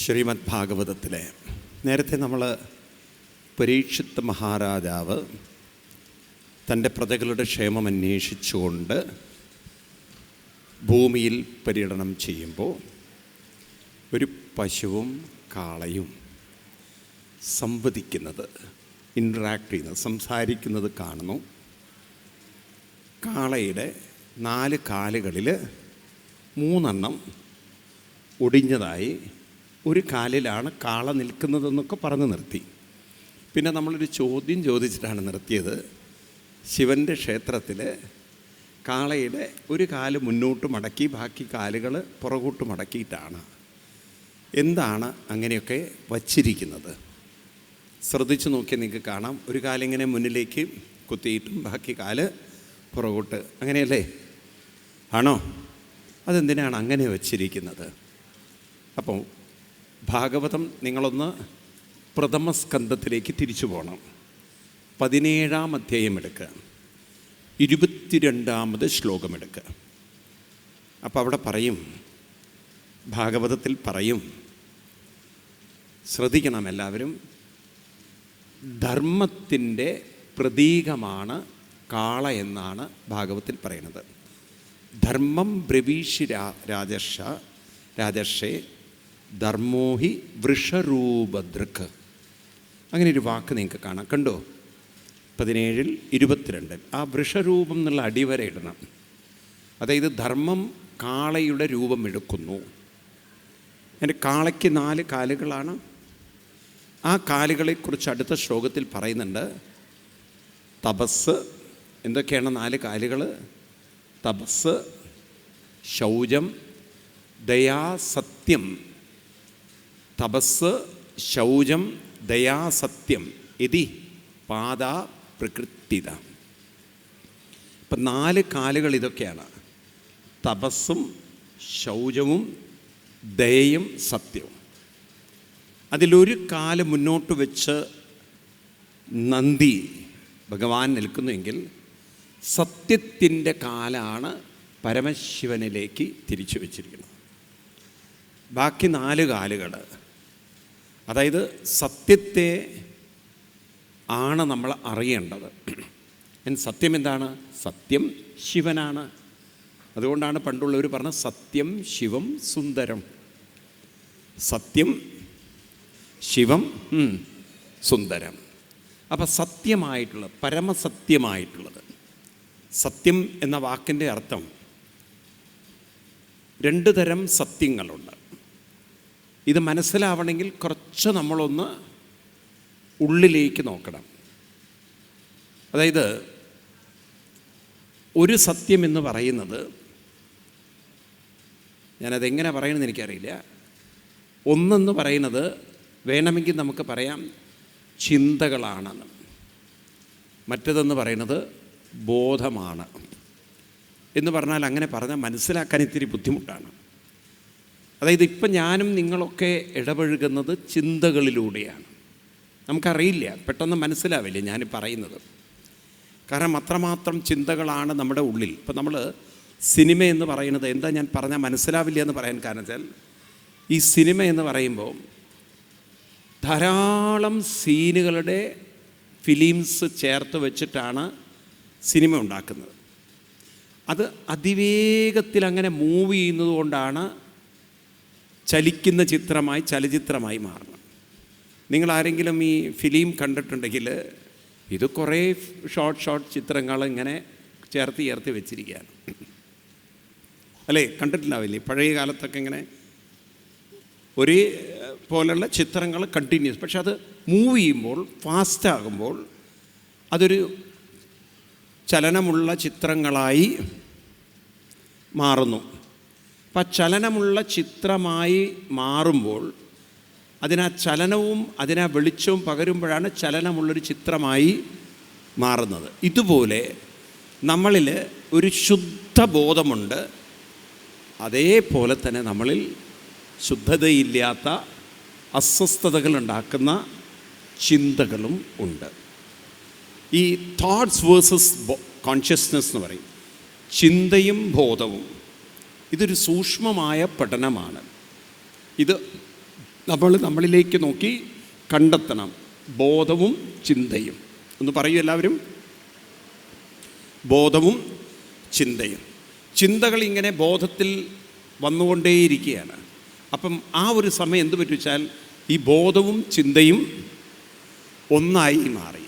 ശ്രീമദ് ഭാഗവതത്തിലെ നേരത്തെ നമ്മൾ പരീക്ഷിത്ത് മഹാരാജാവ് തൻ്റെ പ്രജകളുടെ ക്ഷേമം അന്വേഷിച്ചുകൊണ്ട് ഭൂമിയിൽ പര്യടനം ചെയ്യുമ്പോൾ ഒരു പശുവും കാളയും സംവദിക്കുന്നത്, ഇൻട്രാക്ട് ചെയ്യുന്നത്, സംസാരിക്കുന്നത് കാണുന്നു. കാളയുടെ 4 കാലുകളിൽ 3 ഒടിഞ്ഞതായി, ഒരു കാലിലാണ് കാള നിൽക്കുന്നതെന്നൊക്കെ പറഞ്ഞ് നിർത്തി. പിന്നെ നമ്മളൊരു ചോദ്യം ചോദിച്ചിട്ടാണ് നിർത്തിയത്. ശിവൻ്റെ ക്ഷേത്രത്തിൽ കാളയുടെ ഒരു കാല് മുന്നോട്ട് മടക്കി ബാക്കി കാലുകൾ പുറകോട്ട് മടക്കിയിട്ടാണ്. എന്താണ് അങ്ങനെയൊക്കെ വച്ചിരിക്കുന്നത്? ശ്രദ്ധിച്ച് നോക്കിയാൽ നിങ്ങൾക്ക് കാണാം. ഒരു കാലിങ്ങനെ മുന്നിലേക്ക് കുത്തിയിട്ടും ബാക്കി കാല് പുറകോട്ട്, അങ്ങനെയല്ലേ? ആണോ? അതെന്തിനാണ് അങ്ങനെ വച്ചിരിക്കുന്നത്? അപ്പോൾ ഭാഗവതം നിങ്ങളൊന്ന് പ്രഥമ സ്കന്ധത്തിലേക്ക് തിരിച്ചു പോകണം. 17-ാം അധ്യായം എടുക്കുക, 22-ാമത് ശ്ലോകം എടുക്കുക. അപ്പോൾ അവിടെ പറയും, ഭാഗവതത്തിൽ പറയും, ശ്രദ്ധിക്കണം എല്ലാവരും, ധർമ്മത്തിൻ്റെ പ്രതീകമാണ് കാള എന്നാണ് ഭാഗവത്തിൽ പറയുന്നത്. ധർമ്മം ബ്രവീഷി രാജർഷേ ധർമ്മോഹി വൃഷരൂപദൃക്. അങ്ങനെ ഒരു വാക്ക് നിങ്ങൾക്ക് കാണാം, കണ്ടോ? 17-ൽ 22 ആ വൃഷരൂപം എന്നുള്ള അടിവര ഇടണം. അതായത് ധർമ്മം കാളയുടെ രൂപം എടുക്കുന്നു. എൻ്റെ കാളയ്ക്ക് 4 കാലുകളാണ്. ആ കാലുകളെക്കുറിച്ച് അടുത്ത ശ്ലോകത്തിൽ പറയുന്നുണ്ട്. തപസ്, എന്തൊക്കെയാണ് 4 കാലുകൾ? തപസ്, ശൗചം, ദയാസത്യം. തപസ്, ശൗചം, ദയാസത്യം ഇതി പാദ പ്രകൃതിത. ഇപ്പം 4 കാലുകൾ ഇതൊക്കെയാണ്: തപസ്സും ശൗചവും ദയയും സത്യവും. അതിലൊരു കാല് മുന്നോട്ട് വെച്ച് നന്ദി ഭഗവാൻ നിൽക്കുന്നുവെങ്കിൽ സത്യത്തിൻ്റെ കാലാണ് പരമശിവനിലേക്ക് തിരിച്ചു വച്ചിരിക്കുന്നത്. ബാക്കി 4 കാലുകൾ, അതായത് സത്യത്തെ ആണ് നമ്മൾ അറിയേണ്ടത്. സത്യം എന്താണ്? സത്യം ശിവനാണ്. അതുകൊണ്ടാണ് പണ്ടുള്ളവർ പറഞ്ഞത് സത്യം ശിവം സുന്ദരം. സത്യം ശിവം സുന്ദരം. അപ്പം സത്യമായിട്ടുള്ളത്, പരമസത്യമായിട്ടുള്ളത്. സത്യം എന്ന വാക്കിൻ്റെ അർത്ഥം 2 തരം സത്യങ്ങളുണ്ട്. ഇത് മനസ്സിലാവണമെങ്കിൽ കുറച്ച് നമ്മളൊന്ന് ഉള്ളിലേക്ക് നോക്കണം. അതായത് ഒരു സത്യം എന്ന് പറയുന്നത്, ഞാനതെങ്ങനെ പറയണമെന്ന് എനിക്കറിയില്ല. ഒന്നെന്ന് പറയുന്നത് വേണമെങ്കിൽ നമുക്ക് പറയാം ചിന്തകളാണെന്ന്. മറ്റേതെന്ന് പറയുന്നത് ബോധമാണ് എന്ന് പറഞ്ഞാൽ, അങ്ങനെ പറഞ്ഞാൽ മനസ്സിലാക്കാൻ ഇത്തിരി ബുദ്ധിമുട്ടാണ്. അതായത് ഇപ്പം ഞാനും നിങ്ങളൊക്കെ ഇടപഴകുന്നത് ചിന്തകളിലൂടെയാണ്. നമുക്കറിയില്ല, പെട്ടെന്ന് മനസ്സിലാവില്ല ഞാൻ പറയുന്നത്. കാരണം അത്രമാത്രം ചിന്തകളാണ് നമ്മുടെ ഉള്ളിൽ. ഇപ്പം നമ്മൾ സിനിമ എന്ന് പറയുന്നത് എന്താ ഞാൻ പറഞ്ഞാൽ മനസ്സിലാവില്ല എന്ന് പറയാൻ കാരണം വെച്ചാൽ, ഈ സിനിമ എന്ന് പറയുമ്പോൾ ധാരാളം സീനുകളുടെ ഫിലിംസ് ചേർത്ത് വെച്ചിട്ടാണ് സിനിമ ഉണ്ടാക്കുന്നത്. അത് അതിവേഗത്തിൽ അങ്ങനെ മൂവ് ചെയ്യുന്നത് കൊണ്ടാണ് ചലിക്കുന്ന ചിത്രമായി ചലച്ചിത്രമായി മാറണം. നിങ്ങളാരെങ്കിലും ഈ ഫിലിം കണ്ടിട്ടുണ്ടെങ്കിൽ ഇത് കുറേ ഷോർട്ട് ചിത്രങ്ങൾ ഇങ്ങനെ ചേർത്ത് വെച്ചിരിക്കുകയാണ്, അല്ലേ? കണ്ടിട്ടുണ്ടാവില്ലേ? പഴയ കാലത്തൊക്കെ ഇങ്ങനെ ഒരേ പോലുള്ള ചിത്രങ്ങൾ കണ്ടിന്യൂസ്. പക്ഷെ അത് മൂവ് ചെയ്യുമ്പോൾ, ഫാസ്റ്റാകുമ്പോൾ അതൊരു ചലനമുള്ള ചിത്രങ്ങളായി മാറുന്നു. അപ്പം ചലനമുള്ള ചിത്രമായി മാറുമ്പോൾ അതിനാ ചലനവും അതിനാ വെളിച്ചവും പകരുമ്പോഴാണ് ചലനമുള്ളൊരു ചിത്രമായി മാറുന്നത്. ഇതുപോലെ നമ്മളിൽ ഒരു ശുദ്ധബോധമുണ്ട്. അതേപോലെ തന്നെ നമ്മളിൽ ശുദ്ധതയില്ലാത്ത അസ്വസ്ഥതകളുണ്ടാക്കുന്ന ചിന്തകളും ഉണ്ട്. ഈ തോട്ട്സ് വേഴ്സസ് കോൺഷ്യസ്നെസ് എന്ന് പറയും. ചിന്തയും ബോധവും ഇതൊരു സൂക്ഷ്മമായ പഠനമാണ്. ഇത് നമ്മളിലേക്ക് നോക്കി കണ്ടെത്തണം. ബോധവും ചിന്തയും ഒന്ന് പറയൂ എല്ലാവരും. ബോധവും ചിന്തയും. ചിന്തകൾ ഇങ്ങനെ ബോധത്തിൽ വന്നുകൊണ്ടേയിരിക്കുകയാണ്. അപ്പം ആ ഒരു സമയം എന്ത് പറ്റുവെച്ചാൽ ഈ ബോധവും ചിന്തയും ഒന്നായി മാറി.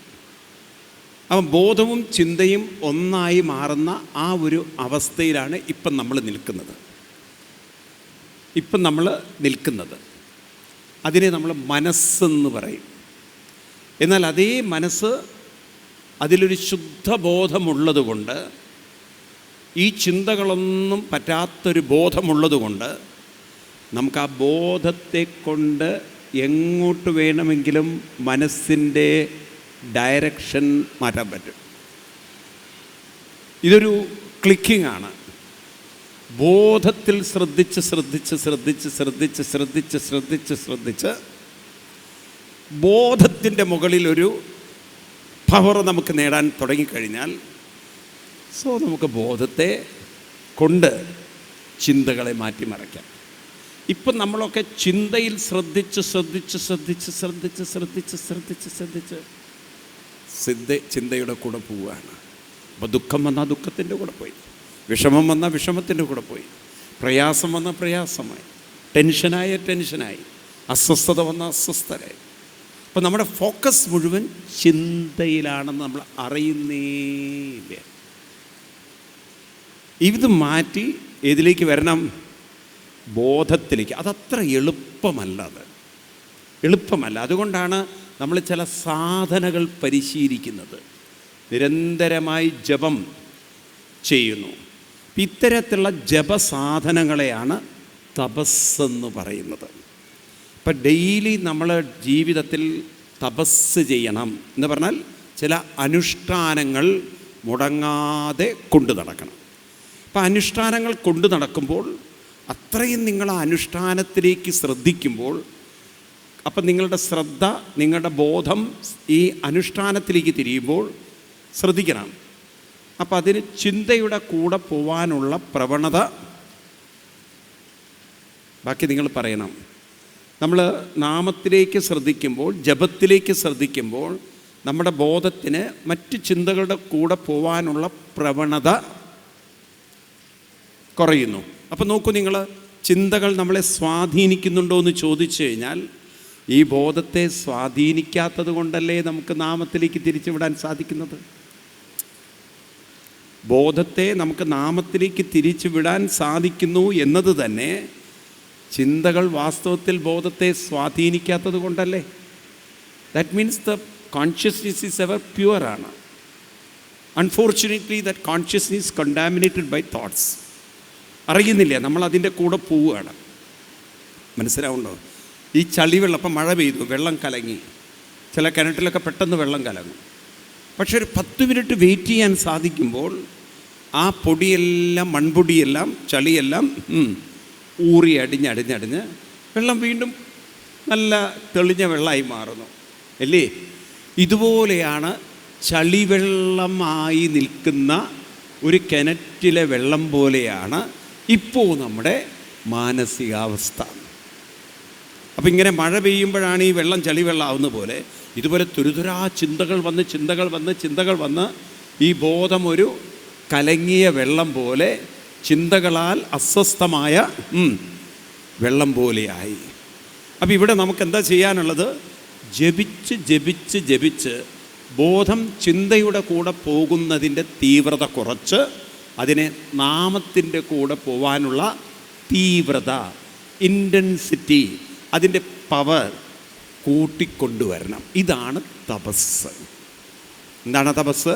അപ്പം ബോധവും ചിന്തയും ഒന്നായി മാറുന്ന ആ ഒരു അവസ്ഥയിലാണ് ഇപ്പം നമ്മൾ നിൽക്കുന്നത്. അതിനെ നമ്മൾ മനസ്സെന്ന് പറയും. എന്നാൽ അതേ മനസ്സ്, അതിലൊരു ശുദ്ധബോധമുള്ളത് കൊണ്ട്, ഈ ചിന്തകളൊന്നും പറ്റാത്തൊരു ബോധമുള്ളത് കൊണ്ട് നമുക്ക് ആ ബോധത്തെ കൊണ്ട് എങ്ങോട്ട് വേണമെങ്കിലും മനസ്സിൻ്റെ ഡയറക്ഷൻ മാറ്റാൻ പറ്റും. ഇതൊരു ക്ലിക്കിംഗ് ആണ്. ബോധത്തിൽ ശ്രദ്ധിച്ച് ബോധത്തിൻ്റെ മുകളിലൊരു പവർ നമുക്ക് നേടാൻ തുടങ്ങിക്കഴിഞ്ഞാൽ നമുക്ക് ബോധത്തെ കൊണ്ട് ചിന്തകളെ മാറ്റിമറിക്കാം. ഇപ്പം നമ്മളൊക്കെ ചിന്തയിൽ ശ്രദ്ധിച്ച് ചിന്തയുടെ കൂടെ പോവുകയാണ്. അപ്പോൾ ദുഃഖം വന്നാൽ ദുഃഖത്തിൻ്റെ കൂടെ പോയി, വിഷമം വന്നാൽ വിഷമത്തിൻ്റെ കൂടെ പോയി, പ്രയാസം വന്നാൽ പ്രയാസമായി, ടെൻഷനായി, അസ്വസ്ഥത വന്നാൽ അസ്വസ്ഥരായി. അപ്പോൾ നമ്മുടെ ഫോക്കസ് മുഴുവൻ ചിന്തയിലാണെന്ന് നമ്മൾ അറിയുന്നേയില്ല. ഇത് മാറ്റി ഏതിലേക്ക് വരണം? ബോധത്തിലേക്ക്. അതത്ര എളുപ്പമല്ല. അതുകൊണ്ടാണ് നമ്മൾ ചില സാധനകൾ പരിശീലിക്കുന്നത്. നിരന്തരമായി ജപം ചെയ്യുന്നു. ഇത്തരത്തിലുള്ള ജപസാധനങ്ങളെയാണ് തപസ്സെന്ന് പറയുന്നത്. ഇപ്പം ഡെയിലി നമ്മൾ ജീവിതത്തിൽ തപസ് ചെയ്യണം എന്ന് പറഞ്ഞാൽ ചില അനുഷ്ഠാനങ്ങൾ മുടങ്ങാതെ കൊണ്ടു നടക്കണം. അപ്പം അനുഷ്ഠാനങ്ങൾ കൊണ്ടു നടക്കുമ്പോൾ അത്രയും നിങ്ങൾ ആ അനുഷ്ഠാനത്തിലേക്ക് ശ്രദ്ധിക്കുമ്പോൾ, അപ്പം നിങ്ങളുടെ ശ്രദ്ധ, നിങ്ങളുടെ ബോധം ഈ അനുഷ്ഠാനത്തിലേക്ക് തിരിയുമ്പോൾ ശ്രദ്ധിക്കണം. അപ്പം അതിന് ചിന്തയുടെ കൂടെ പോവാനുള്ള പ്രവണത, ബാക്കി നിങ്ങൾ പറയണം. നമ്മൾ നാമത്തിലേക്ക് ശ്രദ്ധിക്കുമ്പോൾ, ജപത്തിലേക്ക് ശ്രദ്ധിക്കുമ്പോൾ നമ്മുടെ ബോധത്തിന് മറ്റ് ചിന്തകളുടെ കൂടെ പോവാനുള്ള പ്രവണത കുറയുന്നു. അപ്പം നോക്കൂ, നിങ്ങൾ ചിന്തകൾ നമ്മളെ സ്വാധീനിക്കുന്നുണ്ടോ എന്ന് ചോദിച്ചു കഴിഞ്ഞാൽ, ഈ ബോധത്തെ സ്വാധീനിക്കാത്തത് കൊണ്ടല്ലേ നമുക്ക് നാമത്തിലേക്ക് തിരിച്ചുവിടാൻ സാധിക്കുന്നത്? ബോധത്തെ നമുക്ക് നാമത്തിലേക്ക് തിരിച്ചുവിടാൻ സാധിക്കുന്നു എന്നത് തന്നെ ചിന്തകൾ വാസ്തവത്തിൽ ബോധത്തെ സ്വാധീനിക്കാത്തത് കൊണ്ടല്ലേ. That means the consciousness is ever pure ആണ്. Unfortunately that consciousness is contaminated by thoughts. അറിയുന്നില്ല, നമ്മൾ അതിൻ്റെ കൂടെ പോവുകയാണ്. മനസ്സിലാവുണ്ടോ? ഈ ചളിവെള്ളം, അപ്പം മഴ പെയ്തു, വെള്ളം കലങ്ങി, ചില കിണറ്റിലൊക്കെ പെട്ടെന്ന് വെള്ളം കലങ്ങും. പക്ഷെ ഒരു 10 മിനിറ്റ് വെയിറ്റ് ചെയ്യാൻ സാധിക്കുമ്പോൾ ആ പൊടിയെല്ലാം, മൺപൊടിയെല്ലാം, ചളിയെല്ലാം ഊറി അടിഞ്ഞ് വെള്ളം വീണ്ടും നല്ല തെളിഞ്ഞ വെള്ളമായി മാറുന്നു അല്ലേ? ഇതുപോലെയാണ് ചളിവെള്ളമായി നിൽക്കുന്ന ഒരു കിണറ്റിലെ വെള്ളം പോലെയാണ് ഇപ്പോൾ നമ്മുടെ മാനസികാവസ്ഥ. അപ്പം ഇങ്ങനെ മഴ പെയ്യുമ്പോഴാണ് ഈ വെള്ളം ചളിവെള്ളമാവുന്ന പോലെ, ഇതുപോലെ തുരുതുരാ ചിന്തകൾ വന്ന് ഈ ബോധം ഒരു കലങ്ങിയ വെള്ളം പോലെ, ചിന്തകളാൽ അസ്വസ്ഥമായ വെള്ളം പോലെയായി. അപ്പം ഇവിടെ നമുക്ക് എന്താ ചെയ്യാനുള്ളത്? ജപിച്ച് ബോധം ചിന്തയുടെ കൂടെ പോകുന്നതിൻ്റെ തീവ്രത കുറച്ച് അതിനെ നാമത്തിൻ്റെ കൂടെ പോവാനുള്ള തീവ്രത, ഇൻറ്റൻസിറ്റി, അതിൻ്റെ പവർ കൂട്ടിക്കൊണ്ടുവരണം. ഇതാണ് തപസ്. എന്താണ് തപസ്?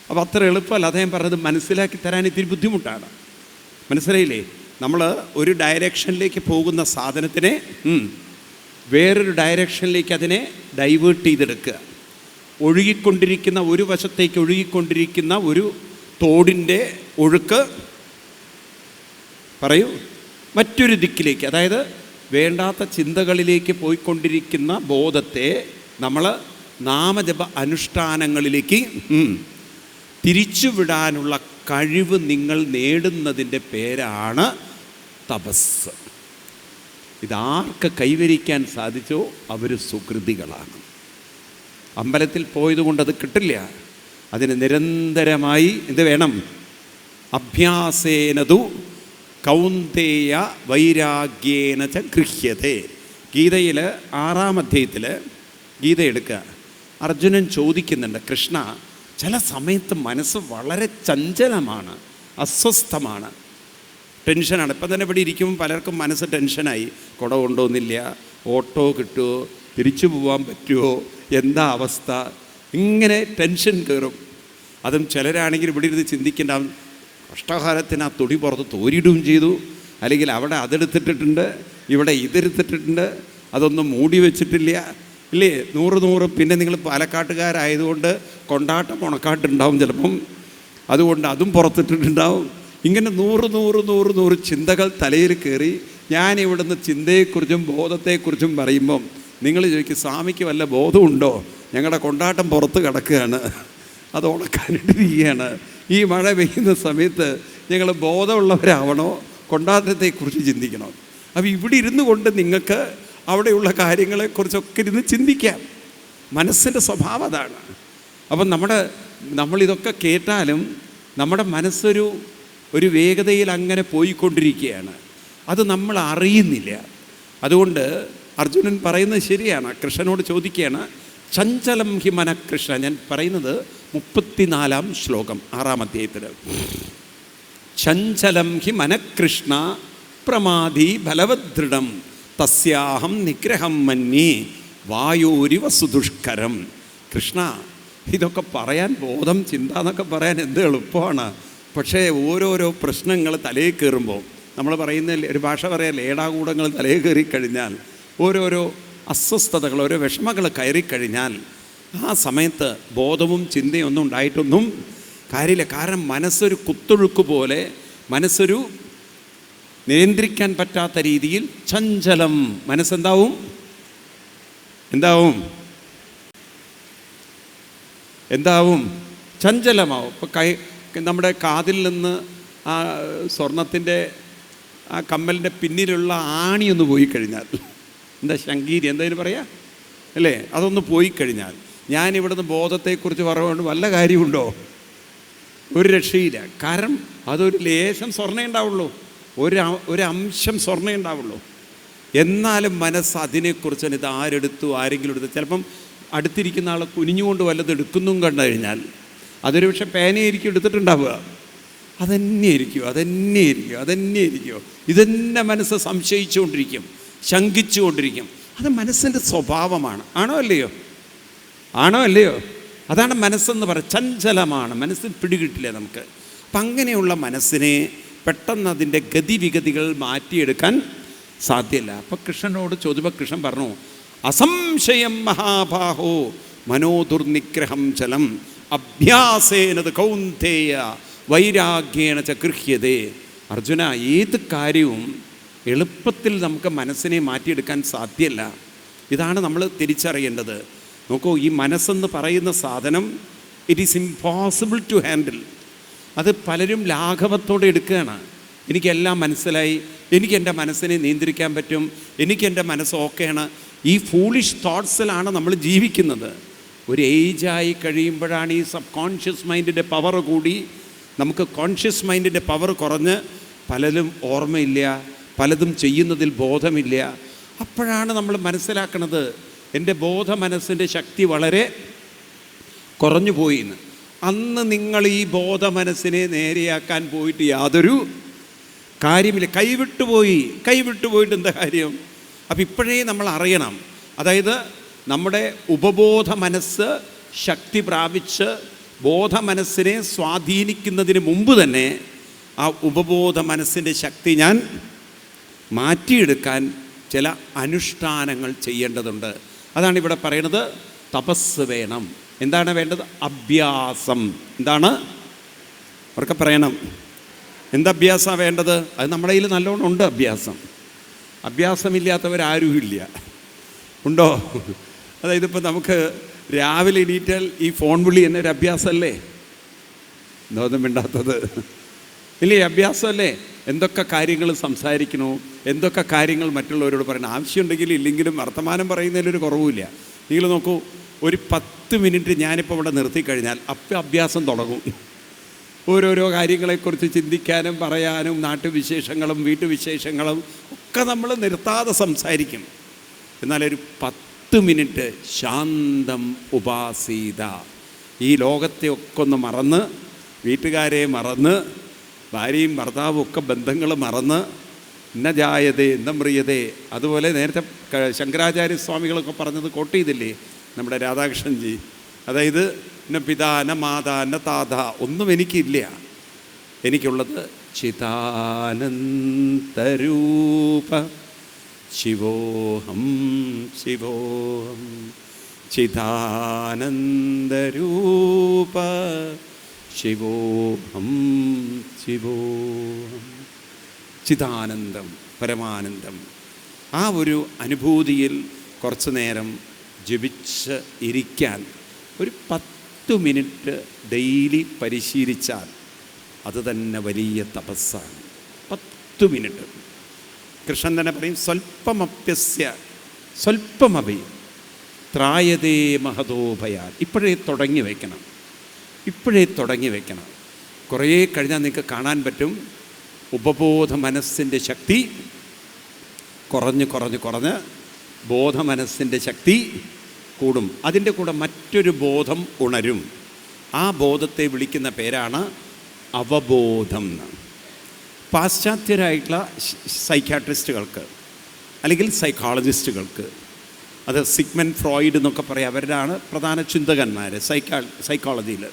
അപ്പോൾ അത്ര എളുപ്പമല്ല. അദ്ദേഹം പറഞ്ഞത് മനസ്സിലാക്കി തരാൻ ഇത്തിരി ബുദ്ധിമുട്ടാണ്. മനസ്സിലായില്ലേ? നമ്മൾ ഒരു ഡയറക്ഷനിലേക്ക് പോകുന്ന സാധനത്തിനെ വേറൊരു ഡയറക്ഷനിലേക്ക് അതിനെ ഡൈവേർട്ട് ചെയ്തെടുക്കുക. ഒഴുകിക്കൊണ്ടിരിക്കുന്ന ഒരു വശത്തേക്ക് ഒഴുകിക്കൊണ്ടിരിക്കുന്ന ഒരു തോടിൻ്റെ ഒഴുക്ക് പറയൂ മറ്റൊരു ദിക്കിലേക്ക്, അതായത് വേണ്ടാത്ത ചിന്തകളിലേക്ക് പോയിക്കൊണ്ടിരിക്കുന്ന ബോധത്തെ നമ്മൾ നാമജപ അനുഷ്ഠാനങ്ങളിലേക്ക് തിരിച്ചുവിടാനുള്ള കഴിവ് നിങ്ങൾ നേടുന്നതിൻ്റെ പേരാണ് തപസ്. ഇതാർക്ക് കൈവരിക്കാൻ സാധിച്ചോ അവർ സുകൃതികളാണ്. അമ്പലത്തിൽ പോയതുകൊണ്ട് അത് കിട്ടില്ല. അതിന് നിരന്തരമായി എന്ത് വേണം? അഭ്യാസേനതു കൗന്ദേയ വൈരാഗ്യേന ച ഗൃഹ്യതേ. ഗീതയിൽ 6-ാം അധ്യായത്തിൽ ഗീത എടുക്കുക. അർജുനൻ ചോദിക്കുന്നുണ്ട്, കൃഷ്ണ, ചില സമയത്ത് മനസ്സ് വളരെ ചഞ്ചലമാണ്, അസ്വസ്ഥമാണ്, ടെൻഷനാണ്. ഇപ്പം തന്നെ ഇവിടെ ഇരിക്കുമ്പോൾ പലർക്കും മനസ്സ് ടെൻഷനായി. കുട കൊണ്ടുവന്നില്ല, ഓട്ടോ കിട്ടുമോ, തിരിച്ചു പോകാൻ പറ്റുമോ, എന്താ അവസ്ഥ, ഇങ്ങനെ ടെൻഷൻ കയറും. അതും ചിലരാണെങ്കിൽ ഇവിടെ ഇരുന്ന് ചിന്തിക്കേണ്ട, കഷ്ടകാലത്തിന് ആ തുണി പുറത്ത് തോരിയിടുകയും ചെയ്തു, അല്ലെങ്കിൽ അവിടെ അതെടുത്തിട്ടിട്ടുണ്ട്, ഇവിടെ ഇതെടുത്തിട്ടുണ്ട്, അതൊന്നും മൂടി വെച്ചിട്ടില്ല, ഇല്ലേ? 100 പിന്നെ നിങ്ങൾ പാലക്കാട്ടുകാരായതുകൊണ്ട് കൊണ്ടാട്ടം ഉണക്കാട്ടുണ്ടാവും ചിലപ്പം, അതുകൊണ്ട് അതും പുറത്തിട്ടിട്ടുണ്ടാവും. ഇങ്ങനെ 100 ചിന്തകൾ തലയിൽ കയറി ഞാനിവിടുന്ന് ചിന്തയെക്കുറിച്ചും ബോധത്തെക്കുറിച്ചും പറയുമ്പം നിങ്ങൾ ചോദിക്കും, സ്വാമിക്ക് വല്ല ബോധമുണ്ടോ? ഞങ്ങളുടെ കൊണ്ടാട്ടം പുറത്ത് കിടക്കുകയാണ്, അത് ഉണക്കാനിട്ടിരിക്കുകയാണ്. ഈ മഴ പെയ്യുന്ന സമയത്ത് ഞങ്ങൾ ബോധമുള്ളവരാവണോ, കൊണ്ടാട്ടത്തെക്കുറിച്ച് ചിന്തിക്കണോ? അപ്പോൾ ഇവിടെ ഇരുന്നു കൊണ്ട് നിങ്ങൾക്ക് അവിടെയുള്ള കാര്യങ്ങളെക്കുറിച്ചൊക്കെ ഇരുന്ന് ചിന്തിക്കാം. മനസ്സിൻ്റെ സ്വഭാവം അതാണ്. അപ്പം നമ്മളിതൊക്കെ കേട്ടാലും നമ്മുടെ മനസ്സൊരു വേഗതയിൽ അങ്ങനെ പോയിക്കൊണ്ടിരിക്കുകയാണ്. അത് നമ്മൾ അറിയുന്നില്ല. അതുകൊണ്ട് അർജുനൻ പറയുന്നത് ശരിയാണ്. കൃഷ്ണനോട് ചോദിക്കുകയാണ്, ചഞ്ചലം ഹി മന കൃഷ്ണ. ഞാൻ പറയുന്നത് 34-ാം ശ്ലോകം 6-ാം അധ്യായത്തിൽ. ചഞ്ചലം ഹി മനഃകൃഷ്ണ പ്രമാദി ബലവദൃഢം തസ്യാഹം നിഗ്രഹം മന്യേ വായോരിവ സുദുഷ്കരം. കൃഷ്ണ, ഇതൊക്കെ പറയാൻ, ബോധം, ചിന്ത എന്നൊക്കെ പറയാൻ എന്ത് എളുപ്പമാണ്. പക്ഷേ ഓരോരോ പ്രശ്നങ്ങൾ തലയിൽ കയറുമ്പോൾ, നമ്മൾ പറയുന്ന ഒരു ഭാഷ പറയാൻ, ഏടാകൂടങ്ങൾ തലയിൽ കയറിക്കഴിഞ്ഞാൽ, ഓരോരോ അസ്വസ്ഥതകൾ, ഓരോ വിഷമങ്ങൾ കയറിക്കഴിഞ്ഞാൽ ആ സമയത്ത് ബോധവും ചിന്തയും ഒന്നും ഉണ്ടായിട്ടൊന്നും കാര്യമില്ല. കാരണം മനസ്സൊരു കുത്തൊഴുക്ക് പോലെ, മനസ്സൊരു നിയന്ത്രിക്കാൻ പറ്റാത്ത രീതിയിൽ ചഞ്ചലം. മനസ്സെന്താവും? എന്താവും? ചഞ്ചലമാവും. ഇപ്പോൾ നമ്മുടെ കാതിൽ നിന്ന് ആ സ്വർണത്തിൻ്റെ ആ കമ്മലിൻ്റെ പിന്നിലുള്ള ആണിയൊന്ന് പോയി കഴിഞ്ഞാൽ, എന്താ ശങ്കീരി എന്തായാലും പറയാം അല്ലേ, അതൊന്ന് പോയി കഴിഞ്ഞാൽ, ഞാനിവിടുന്ന് ബോധത്തെക്കുറിച്ച് പറയുകൊണ്ട് വല്ല കാര്യമുണ്ടോ? ഒരു രക്ഷയില്ല. കാരണം അതൊരു ലേശം സ്വർണ്ണേ ഉണ്ടാവുള്ളൂ, ഒരു അംശം സ്വർണ്ണേ ഉണ്ടാവുള്ളൂ. എന്നാലും മനസ്സ് അതിനെക്കുറിച്ച് ഇത് ആരെടുത്തു, ആരെങ്കിലും എടുത്തു, ചിലപ്പം അടുത്തിരിക്കുന്ന ആൾ കുനിഞ്ഞുകൊണ്ട് വല്ലത് എടുക്കുന്നും കണ്ടു കഴിഞ്ഞാൽ അതൊരു പക്ഷേ പേനയായിരിക്കും എടുത്തിട്ടുണ്ടാവുക. അതന്നെ ഇരിക്കുമോ, ഇതന്നെ മനസ്സ് സംശയിച്ചുകൊണ്ടിരിക്കും, ശങ്കിച്ചുകൊണ്ടിരിക്കും. അത് മനസ്സിൻ്റെ സ്വഭാവമാണ്. ആണോ അല്ലയോ? അതാണ് മനസ്സെന്ന് പറയുക. ചഞ്ചലമാണ്, മനസ്സിൽ പിടികിട്ടില്ല നമുക്ക്. അപ്പം അങ്ങനെയുള്ള മനസ്സിനെ പെട്ടെന്ന് അതിൻ്റെ ഗതിവിഗതികൾ മാറ്റിയെടുക്കാൻ സാധ്യമല്ല. അപ്പം കൃഷ്ണനോട് ചോദിച്ചപ്പോൾ കൃഷ്ണൻ പറഞ്ഞു, അസംശയം മഹാബാഹോ മനോദുർനിഗ്രഹം ചലം അഭ്യാസേനത് കൗന്ദേയ വൈരാഗ്യേണ ച ഗൃഹ്യതേ. അർജുന, ഏത് കാര്യവും എളുപ്പത്തിൽ നമുക്ക് മനസ്സിനെ മാറ്റിയെടുക്കാൻ സാധ്യമല്ല. ഇതാണ് നമ്മൾ തിരിച്ചറിയേണ്ടത്. നോക്കൂ, ഈ മനസ്സെന്ന് പറയുന്ന സാധനം, it is impossible to handle. അത് പലരും ലാഘവത്തോടെ എടുക്കുകയാണ്. എനിക്കെല്ലാം മനസ്സിലായി, എനിക്കെൻ്റെ മനസ്സിനെ നിയന്ത്രിക്കാൻ പറ്റും, എനിക്കെൻ്റെ മനസ്സ് ഓക്കെയാണ്. ഈ ഫൂളിഷ് തോട്ട്സിലാണ് നമ്മൾ ജീവിക്കുന്നത്. ഒരു ഏജായി കഴിയുമ്പോഴാണ് ഈ സബ് കോൺഷ്യസ് മൈൻഡിൻ്റെ പവർ കൂടി നമുക്ക് കോൺഷ്യസ് മൈൻഡിൻ്റെ പവർ കുറഞ്ഞ് പലരും ഓർമ്മയില്ല, പലതും ചെയ്യുന്നതിൽ ബോധമില്ല. അപ്പോഴാണ് നമ്മൾ മനസ്സിലാക്കുന്നത് എൻ്റെ ബോധ മനസ്സിൻ്റെ ശക്തി വളരെ കുറഞ്ഞു പോയിന്ന്. അന്ന് നിങ്ങൾ ഈ ബോധ മനസ്സിനെ നേരെയാക്കാൻ പോയിട്ട് യാതൊരു കാര്യമില്ല. കൈവിട്ടുപോയിട്ട് എന്താ കാര്യം? അപ്പം ഇപ്പോഴേ നമ്മൾ അറിയണം. അതായത് നമ്മുടെ ഉപബോധ മനസ്സ് ശക്തി പ്രാപിച്ച് ബോധ മനസ്സിനെ സ്വാധീനിക്കുന്നതിന് മുമ്പ് തന്നെ ആ ഉപബോധ മനസ്സിൻ്റെ ശക്തി ഞാൻ മാറ്റിയെടുക്കാൻ ചില അനുഷ്ഠാനങ്ങൾ ചെയ്യേണ്ടതുണ്ട്. അതാണ് ഇവിടെ പറയുന്നത്. തപസ് വേണം. എന്താണ് വേണ്ടത്? അഭ്യാസം. എന്താണ്? അവർക്ക് പറയണം, എന്തഭ്യാസമാണ് വേണ്ടത്? അത് നമ്മുടെ കയ്യിൽ നല്ലോണം ഉണ്ട് അഭ്യാസം. അഭ്യാസമില്ലാത്തവരാരുമില്ല. ഉണ്ടോ? അതായത് ഇപ്പം നമുക്ക് രാവിലെ എണീറ്റാൽ ഈ ഫോൺ വിളി എന്നൊരു അഭ്യാസമല്ലേ? നോദം മിണ്ടാത്തത് ഇല്ലേ? അഭ്യാസമല്ലേ? എന്തൊക്കെ കാര്യങ്ങൾ സംസാരിക്കണോ, എന്തൊക്കെ കാര്യങ്ങൾ മറ്റുള്ളവരോട് പറയണം. ആവശ്യമുണ്ടെങ്കിലും ഇല്ലെങ്കിലും വർത്തമാനം പറയുന്നതിലൊരു കുറവുമില്ല. നിങ്ങൾ നോക്കൂ, ഒരു 10 മിനിറ്റ് ഞാനിപ്പോൾ ഇവിടെ നിർത്തിക്കഴിഞ്ഞാൽ അപ്പം അഭ്യാസം തുടങ്ങും. ഓരോരോ കാര്യങ്ങളെക്കുറിച്ച് ചിന്തിക്കാനും പറയാനും നാട്ടുവിശേഷങ്ങളും വീട്ടുവിശേഷങ്ങളും ഒക്കെ നമ്മൾ നിർത്താതെ സംസാരിക്കും. എന്നാലൊരു 10 മിനിറ്റ് ശാന്തം ഉപാസീത, ഈ ലോകത്തെ ഒക്കെ ഒന്ന് മറന്ന്, വീട്ടുകാരെ മറന്ന്, ഭാര്യയും ഭർത്താവും ഒക്കെ ബന്ധങ്ങൾ മറന്ന്, ഇന്ന ജായതേ ഇന്ന മ്രിയതേ, അതുപോലെ നേരത്തെ ശങ്കരാചാര്യ സ്വാമികളൊക്കെ പറഞ്ഞത് കോട്ട് ചെയ്തില്ലേ നമ്മുടെ രാധാകൃഷ്ണൻജി. അതായത് ന പിതാ ന മാതാ ന താത, ഒന്നും എനിക്കില്ല. എനിക്കുള്ളത് ചിദാനന്തരൂപ ശിവോഹം ശിവോഹം, ചിദാനന്ദരൂപ ശിവോഹം ശിവോഹം. ചിദാനന്ദം, പരമാനന്ദം. ആ ഒരു അനുഭൂതിയിൽ കുറച്ചു നേരം ജപിച്ച് ഇരിക്കാൻ ഒരു 10 മിനിറ്റ് ഡെയിലി പരിശീലിച്ചാൽ അത് തന്നെ വലിയ തപസ്സാണ്. 10 മിനിറ്റ്. കൃഷ്ണൻ തന്നെ പറയും, സ്വൽപ്പമപ്യസ്യ സ്വൽപ്പമപി ത്രായതേ മഹതോഭയാൽ. ഇപ്പോഴേ തുടങ്ങി വയ്ക്കണം, ഇപ്പോഴേ തുടങ്ങി വയ്ക്കണം. കുറേ കഴിഞ്ഞാൽ നിങ്ങൾക്ക് കാണാൻ പറ്റും ഉപബോധ മനസ്സിൻ്റെ ശക്തി കുറഞ്ഞ് കുറഞ്ഞ് കുറഞ്ഞ് ബോധ മനസ്സിൻ്റെ ശക്തി കൂടും. അതിൻ്റെ കൂടെ മറ്റൊരു ബോധം ഉണരും. ആ ബോധത്തെ വിളിക്കുന്ന പേരാണ് അവബോധം. പാശ്ചാത്യരായിട്ടുള്ള സൈക്യാട്രിസ്റ്റുകൾക്ക് അല്ലെങ്കിൽ സൈക്കോളജിസ്റ്റുകൾക്ക്, അത് സിഗ്മണ്ട് ഫ്രോയിഡ് എന്നൊക്കെ പറയും, അവരാണ് പ്രധാന ചിന്തകന്മാർ സൈക്കോളജിയിൽ.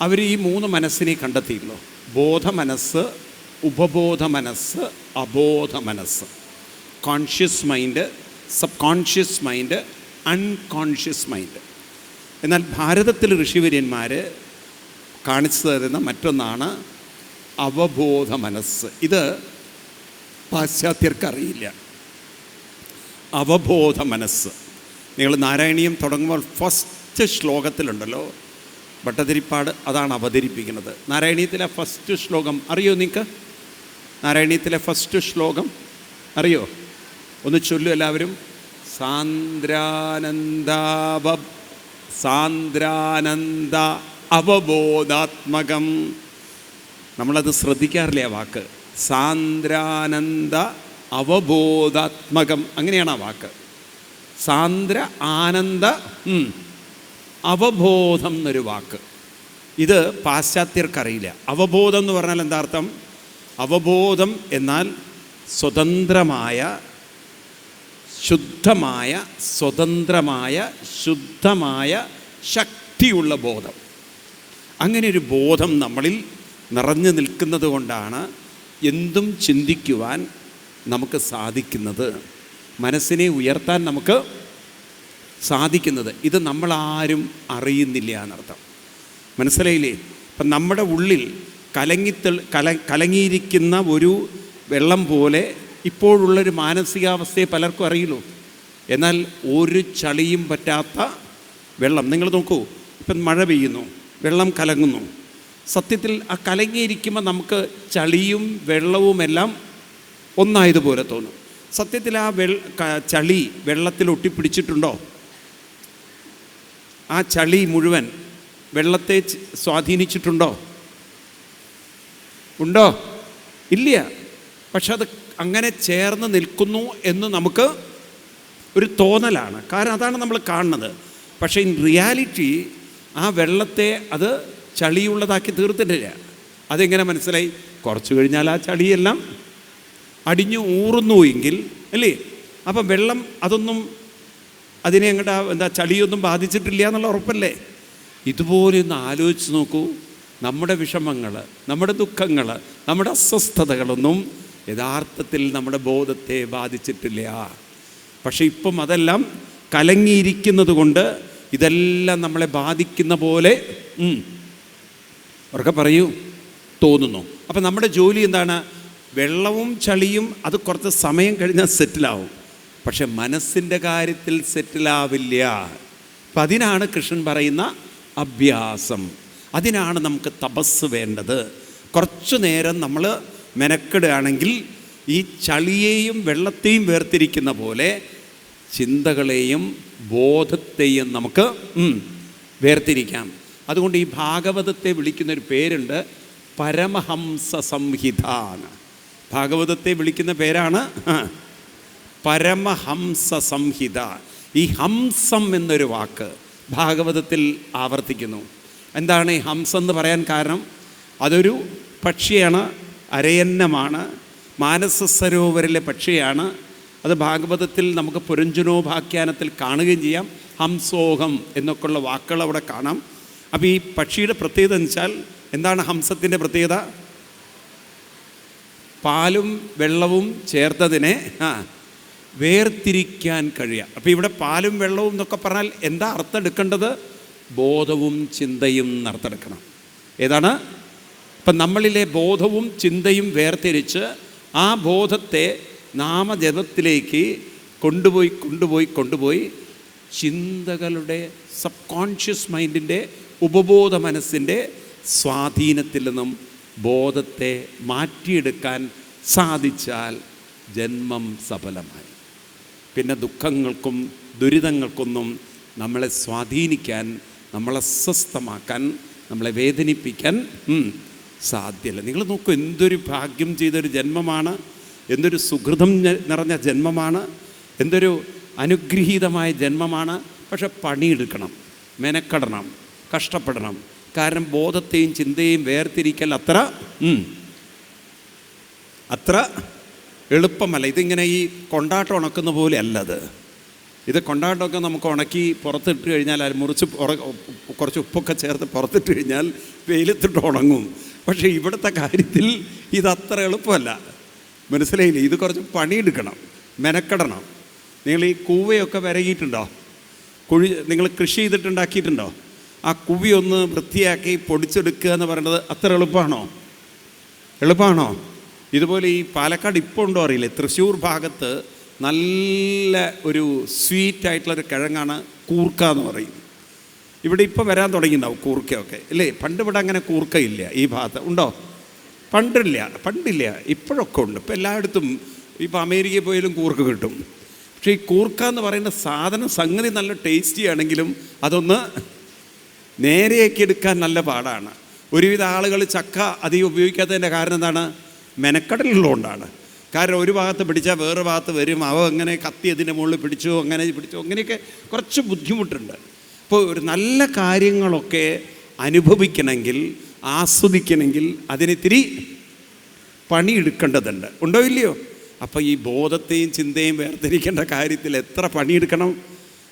അവർ ഈ 3 മനസ്സിനെ കണ്ടെത്തിയല്ലോ: ബോധ മനസ്സ്, ഉപബോധ മനസ്സ്, അബോധ മനസ്സ്. Conscious mind, sub conscious mind, unconscious mind. എന്നാൽ ഭാരതത്തിൽ ഋഷിവര്യന്മാർ കാണിച്ചു തരുന്ന മറ്റൊന്നാണ് അവബോധ മനസ്സ്. ഇത് പാശ്ചാത്യർക്കറിയില്ല. അവബോധ മനസ്സ്. നിങ്ങൾ നാരായണീയം തുടങ്ങുമ്പോൾ ഫസ്റ്റ് ശ്ലോകത്തിലുണ്ടല്ലോ, ഭട്ടതിരിപ്പാട് അതാണ് അവതരിപ്പിക്കുന്നത്. നാരായണീയത്തിലെ ഫസ്റ്റ് ശ്ലോകം അറിയോ നിങ്ങൾക്ക്? നാരായണീയത്തിലെ ഫസ്റ്റ് ശ്ലോകം അറിയോ? ഒന്ന് ചൊല്ലു എല്ലാവരും. സാന്ദ്രാനന്ദ അവബോധാത്മകം. നമ്മളത് ശ്രദ്ധിക്കാറില്ല ആ വാക്ക്. സാന്ദ്രാനന്ദ അവബോധാത്മകം, അങ്ങനെയാണ് ആ വാക്ക്. സാന്ദ്ര ആനന്ദ അവബോധം എന്നൊരു വാക്ക്. ഇത് പാശ്ചാത്യർക്കറിയില്ല. അവബോധം എന്ന് പറഞ്ഞാൽ എന്താ അർത്ഥം? അവബോധം എന്നാൽ സ്വതന്ത്രമായ, ശുദ്ധമായ, സ്വതന്ത്രമായ, ശുദ്ധമായ, ശക്തിയുള്ള ബോധം. അങ്ങനെ ഒരു ബോധം നമ്മളിൽ നിറഞ്ഞു നിൽക്കുന്നത് കൊണ്ടാണ് എന്തും ചിന്തിക്കുവാൻ നമുക്ക് സാധിക്കുന്നത്, മനസ്സിനെ ഉയർത്താൻ നമുക്ക് സാധിക്കുന്നത്. ഇത് നമ്മളാരും അറിയുന്നില്ല എന്നർത്ഥം. മനസ്സിലായില്ലേ? അപ്പം നമ്മുടെ ഉള്ളിൽ കലങ്ങിയിരിക്കുന്ന ഒരു വെള്ളം പോലെ ഇപ്പോഴുള്ളൊരു മാനസികാവസ്ഥയെ പലർക്കും അറിയുള്ളൂ. എന്നാൽ ഒരു ചളിയും പറ്റാത്ത വെള്ളം. നിങ്ങൾ നോക്കൂ, ഇപ്പം മഴ പെയ്യുന്നു, വെള്ളം കലങ്ങുന്നു. സത്യത്തിൽ ആ കലങ്ങിയിരിക്കുമ്പോൾ നമുക്ക് ചളിയും വെള്ളവുമെല്ലാം ഒന്നായതുപോലെ തോന്നും. സത്യത്തിൽ ആ ചളി വെള്ളത്തിൽ ഒട്ടിപ്പിടിച്ചിട്ടുണ്ടോ? ആ ചളി മുഴുവൻ വെള്ളത്തെ സ്വാധീനിച്ചിട്ടുണ്ടോ? ഉണ്ടോ? ഇല്ല. പക്ഷെ അത് അങ്ങനെ ചേർന്ന് നിൽക്കുന്നു എന്ന് നമുക്ക് ഒരു തോന്നലാണ്. കാരണം അതാണ് നമ്മൾ കാണുന്നത്. പക്ഷേ ഇൻ റിയാലിറ്റി ആ വെള്ളത്തെ അത് ചളിയുള്ളതാക്കി തീർത്തിട്ടില്ല. അതെങ്ങനെ മനസ്സിലായി? കുറച്ച് കഴിഞ്ഞാൽ ആ ചളിയെല്ലാം അടിഞ്ഞു ഊറുന്നു എങ്കിൽ അല്ലേ? അപ്പം വെള്ളം അതൊന്നും അതിനെ അങ്ങോട്ട് ചളിയൊന്നും ബാധിച്ചിട്ടില്ല എന്നുള്ള ഉറപ്പല്ലേ? ഇതുപോലെ ഒന്ന് ആലോചിച്ച് നോക്കൂ. നമ്മുടെ വിഷമങ്ങൾ, നമ്മുടെ ദുഃഖങ്ങൾ, നമ്മുടെ അസ്വസ്ഥതകളൊന്നും യഥാർത്ഥത്തിൽ നമ്മുടെ ബോധത്തെ ബാധിച്ചിട്ടില്ല. പക്ഷെ ഇപ്പം അതെല്ലാം കലങ്ങിയിരിക്കുന്നത് കൊണ്ട് ഇതെല്ലാം നമ്മളെ ബാധിക്കുന്ന പോലെ ഉറക്കെ പറയൂ തോന്നുന്നു. അപ്പം നമ്മുടെ ജോലി എന്താണ്? വെള്ളവും ചളിയും അത് കുറച്ച് സമയം കഴിഞ്ഞാൽ സെറ്റിലാവും. പക്ഷെ മനസ്സിൻ്റെ കാര്യത്തിൽ സെറ്റിലാവില്ല. അപ്പം അതിനാണ് കൃഷ്ണൻ പറയുന്ന അഭ്യാസം. അതിനാണ് നമുക്ക് തപസ് വേണ്ടത്. കുറച്ചു നേരം നമ്മൾ മെനക്കെടുകയാണെങ്കിൽ ഈ ചളിയെയും വെള്ളത്തെയും വേർതിരിക്കുന്ന പോലെ ചിന്തകളെയും ബോധത്തെയും നമുക്ക് വേർതിരിക്കാം. അതുകൊണ്ട് ഈ ഭാഗവതത്തെ വിളിക്കുന്നൊരു പേരുണ്ട്, പരമഹംസ സംഹിത. ഭാഗവതത്തെ വിളിക്കുന്ന പേരാണ് പരമഹംസ സംഹിത. ഈ ഹംസം എന്നൊരു വാക്ക് ഭാഗവതത്തിൽ ആവർത്തിക്കുന്നു. എന്താണ് ഈ ഹംസം എന്ന് പറയാൻ കാരണം? അതൊരു പക്ഷിയാണ്, അരയന്നമാണ്, മാനസ സരോവരിലെ പക്ഷിയാണ്. അത് ഭാഗവതത്തിൽ നമുക്ക് പുരഞ്ജനോപാഖ്യാനത്തിൽ കാണുകയും ചെയ്യാം. ഹംസോഹം എന്നൊക്കെയുള്ള വാക്കുകൾ അവിടെ കാണാം. അപ്പോൾ ഈ പക്ഷിയുടെ പ്രത്യേകത എന്ന് വെച്ചാൽ എന്താണ് ഹംസത്തിൻ്റെ പ്രത്യേകത? പാലും വെള്ളവും ചേർത്തതിനെ വേർതിരിക്കാൻ കഴിയുക. അപ്പോൾ ഇവിടെ പാലും വെള്ളവും എന്നൊക്കെ പറഞ്ഞാൽ എന്താ അർത്ഥം എടുക്കേണ്ടത്? ബോധവും ചിന്തയും എന്നർത്ഥമെടുക്കണം. ഏതാണ്? ഇപ്പം നമ്മളിലെ ബോധവും ചിന്തയും വേർതിരിച്ച് ആ ബോധത്തെ നാമജപത്തിലേക്ക് കൊണ്ടുപോയി ചിന്തകളുടെ സബ് കോൺഷ്യസ് മൈൻഡിൻ്റെ ഉപബോധ മനസ്സിൻ്റെ സ്വാധീനത്തിൽ നിന്നും ബോധത്തെ മാറ്റിയെടുക്കാൻ സാധിച്ചാൽ ജന്മം സഫലമായി. പിന്നെ ദുഃഖങ്ങൾക്കും ദുരിതങ്ങൾക്കൊന്നും നമ്മളെ സ്വാധീനിക്കാൻ, നമ്മളെ അസ്വസ്ഥമാക്കാൻ, നമ്മളെ വേദനിപ്പിക്കാൻ സാധ്യമല്ല. നിങ്ങൾ നോക്കൂ, എന്തൊരു ഭാഗ്യം ചെയ്തൊരു ജന്മമാണ്, എന്തൊരു സുഹൃതം നിറഞ്ഞ ജന്മമാണ്, എന്തൊരു അനുഗ്രഹീതമായ ജന്മമാണ്. പക്ഷെ പണിയെടുക്കണം, മെനക്കെടണം, കഷ്ടപ്പെടണം. കാരണം ബോധത്തെയും ചിന്തയും വേർതിരിക്കൽ അത്ര എളുപ്പമല്ല. ഇതിങ്ങനെ ഈ കൊണ്ടാട്ടം ഉണക്കുന്ന പോലെ അല്ലത്. ഇത് കൊണ്ടാട്ടമൊക്കെ നമുക്ക് ഉണക്കി പുറത്തിട്ട് കഴിഞ്ഞാൽ അത് മുറിച്ച് കുറച്ച് ഉപ്പൊക്കെ ചേർത്ത് പുറത്തിട്ട് കഴിഞ്ഞാൽ വെയിലത്തിട്ട് ഉണങ്ങും. പക്ഷേ ഇവിടുത്തെ കാര്യത്തിൽ ഇതത്ര എളുപ്പമല്ല. മനസ്സിലായില്ലേ? ഇത് കുറച്ച് പണിയെടുക്കണം, മെനക്കെടണം. നിങ്ങൾ ഈ കൂവയൊക്കെ വിരകിയിട്ടുണ്ടോ? നിങ്ങൾ കൃഷി ചെയ്തിട്ടുണ്ടാക്കിയിട്ടുണ്ടോ? ആ കുവി ഒന്ന് വൃത്തിയാക്കി പൊടിച്ചെടുക്കുക എന്ന് പറയുന്നത് അത്ര എളുപ്പമാണോ? ഇതുപോലെ ഈ പാലക്കാട് ഇപ്പോൾ ഉണ്ടോ അറിയില്ലേ, തൃശ്ശൂർ ഭാഗത്ത് നല്ല ഒരു സ്വീറ്റായിട്ടുള്ളൊരു കിഴങ്ങാണ് കൂർക്ക എന്ന് പറയും. ഇവിടെ ഇപ്പോൾ വരാൻ തുടങ്ങിയിട്ടുണ്ടാവും കൂർക്കയൊക്കെ, അല്ലേ? പണ്ട് ഇവിടെ അങ്ങനെ കൂർക്കയില്ല ഈ ഭാഗത്ത്. ഉണ്ടോ? പണ്ടില്ല, ഇപ്പോഴൊക്കെ ഉണ്ട്. ഇപ്പോൾ എല്ലായിടത്തും, ഇപ്പോൾ അമേരിക്കയിൽ പോയാലും കൂർക്ക കിട്ടും. പക്ഷേ ഈ കൂർക്ക എന്ന് പറയുന്ന സംഗതി നല്ല ടേസ്റ്റി ആണെങ്കിലും അതൊന്ന് നേരെയാക്കി എടുക്കാൻ നല്ല പാടാണ്. ഒരുവിധ ആളുകൾ ചക്ക അധികം ഉപയോഗിക്കാത്തതിൻ്റെ കാരണം എന്താണ്? മെനക്കടലുള്ളതുകൊണ്ടാണ്. കാരണം ഒരു ഭാഗത്ത് പിടിച്ചാൽ വേറെ ഭാഗത്ത് വരും, അവ അങ്ങനെ കത്തി അതിൻ്റെ മുകളിൽ പിടിച്ചു, അങ്ങനെയൊക്കെ കുറച്ച് ബുദ്ധിമുട്ടുണ്ട്. അപ്പോൾ ഒരു നല്ല കാര്യങ്ങളൊക്കെ അനുഭവിക്കണമെങ്കിൽ, ആസ്വദിക്കണമെങ്കിൽ അതിനിത്തിരി പണിയെടുക്കേണ്ടതുണ്ട്. ഉണ്ടോ ഇല്ലയോ? അപ്പോൾ ഈ ബോധത്തെയും ചിന്തയും വേർതിരിക്കേണ്ട കാര്യത്തിൽ എത്ര പണിയെടുക്കണം?